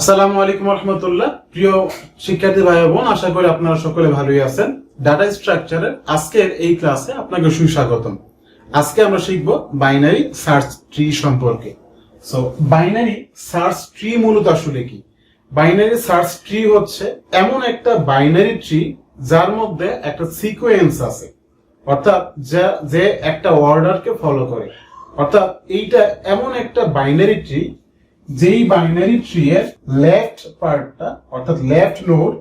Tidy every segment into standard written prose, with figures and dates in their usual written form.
আসসালামু আলাইকুম রহমতুল্লাহ। প্রিয় শিক্ষার্থী ভাই বোন, আশা করি আপনারা সকলে ভালোই আছেন। ডাটা স্ট্রাকচারের আজকের এই ক্লাসে আপনাকে সুস্বাগতম। আজকে আমরা শিখব বাইনারি সার্চ ট্রি সম্পর্কে। সো বাইনারি সার্চ ট্রি মূলত আসলে কি? বাইনারি সার্চ ট্রি হচ্ছে এমন একটা বাইনারি ট্রি যার মধ্যে একটা সিকোয়েন্স আছে, অর্থাৎ যে একটা অর্ডারকে ফলো করে। অর্থাৎ এইটা এমন একটা বাইনারি ট্রি যেই বাইনারি ট্রি এর লেফট পার্টটা অর্থাৎ লেফট নোড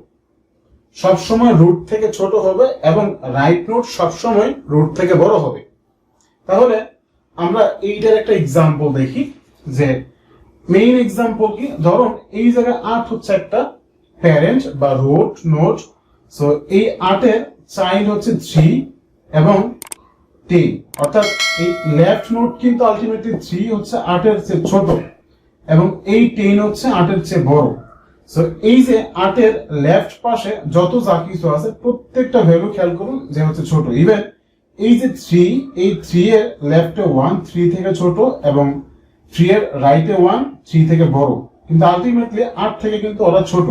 সবসময় রুট থেকে ছোট হবে এবং রাইট নোড সবসময় রুট থেকে বড় হবে। তাহলে আমরা এইটার একটা এক্সাম্পল দেখি। যে মেইন এক্সাম্পল কি, ধরুন এই জায়গায় 8 হচ্ছে একটা প্যারেন্ট বা রুট নোড। সো এই 8 এর চাইল্ড হচ্ছে 3 এবং 10, অর্থাৎ এই লেফট নোড কিন্তু আলটিমেটলি 3 হচ্ছে 8 এর চেয়ে ছোট এবং এই 10 হচ্ছে 8 এর চেয়ে বড়। সো এই যে 8 এর লেফট পাশে যত যা কিছু আছে প্রত্যেকটা ভ্যালু খেয়াল করুন যে হচ্ছে ছোট। ইভেন এই যে 3, এই 3 এর লেফটে 1 3 থেকে ছোট এবং 3 এর রাইটে 1 3 থেকে বড়, কিন্তু আলটিমেটলি 8 থেকে কিন্তু ওরা ছোট।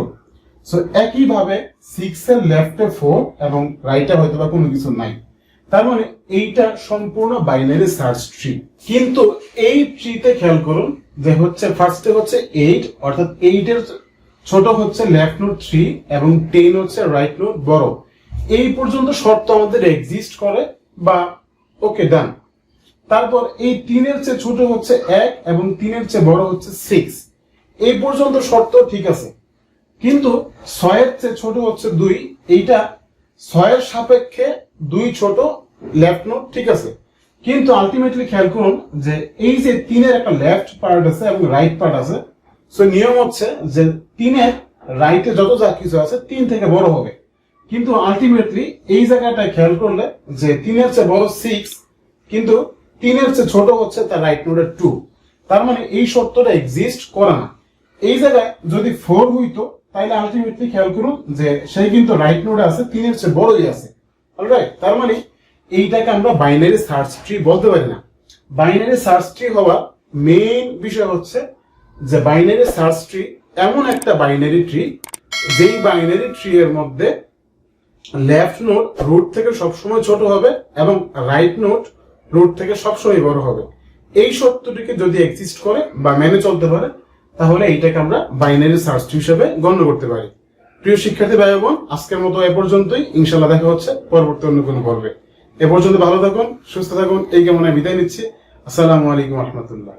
সো একই ভাবে 6 এর লেফটে 4 এবং রাইটে হয়তো বা কোনো কিছু নাই। তার মানে এইটা সম্পূর্ণ বাইনারি সার্চ ট্রি। কিন্তু এই ট্রিতে খেয়াল করুন যে হচ্ছে ফার্স্টে হচ্ছে 8, অর্থাৎ 8 এর ছোট হচ্ছে লেফট নোড 3 এবং 10 হচ্ছে রাইট নোড বড়। এই পর্যন্ত শর্ত আমাদের এক্সিস্ট করে বা ওকে ডান। তারপর এই 3 এর চেয়ে ছোট হচ্ছে 1 এবং 3 এর চেয়ে বড় হচ্ছে 6। এই পর্যন্ত শর্ত ঠিক আছে, কিন্তু 6 এর চেয়ে ছোট হচ্ছে 2, এইটা 6 এর সাপেক্ষে 2 ছোট লেফট নোড ঠিক আছে। কিন্তু আলটিমেটলি খেয়াল করুন যে এই যে 3 এর একটা লেফট পার্ট আছে এবং রাইট পার্ট আছে। সো নিয়ম হচ্ছে যে 3 এর রাইটে যত যা কিছু আছে 3 থেকে বড় হবে, কিন্তু আলটিমেটলি এই জায়গাটা খেয়াল করলে যে 3 এর চেয়ে বড় 6, কিন্তু 3 এর চেয়ে ছোট হচ্ছে তার রাইট নোডের 2। তার মানে এই শর্তটা এক্সিস্ট করে না। এই জায়গায় যদি 4 হইতো তাহলে আলটিমেটলি খেয়াল করুন যে সেই কিন্তু রাইট নোডে আছে 3 এর চেয়ে বড়ই আছে। অলরাইট, তার মানে এইটাকে আমরা বাইনারি সার্চ ট্রি বলতে পারি না। বাইনারি সার্চ ট্রি হওয়ার মেইন বিষয় হচ্ছে যে বাইনারি সার্চ ট্রি এমন একটা বাইনারি ট্রি যেই বাইনারি ট্রি এর মধ্যে লেফট নোড রুট থেকে সবসময় ছোট হবে এবং রাইট নোড রুট থেকে সবসময় বড় হবে। এই সত্যটিকে যদি এক্সিস্ট করে বা মেনে চলতে পারে তাহলে এইটাকে আমরা বাইনারি সার্চ ট্রি হিসেবে গণ্য করতে পারি। প্রিয় শিক্ষার্থী ভাই বোন, আজকের মতো এ পর্যন্তই। ইনশাআল্লাহ দেখা হচ্ছে পরবর্তী অন্য কোনো পর্বে। এ পর্যন্ত ভালো থাকুন, সুস্থ থাকুন, এই কামনায় বিদায় নিচ্ছি। আসসালামু আলাইকুম রহমতুল্লাহ।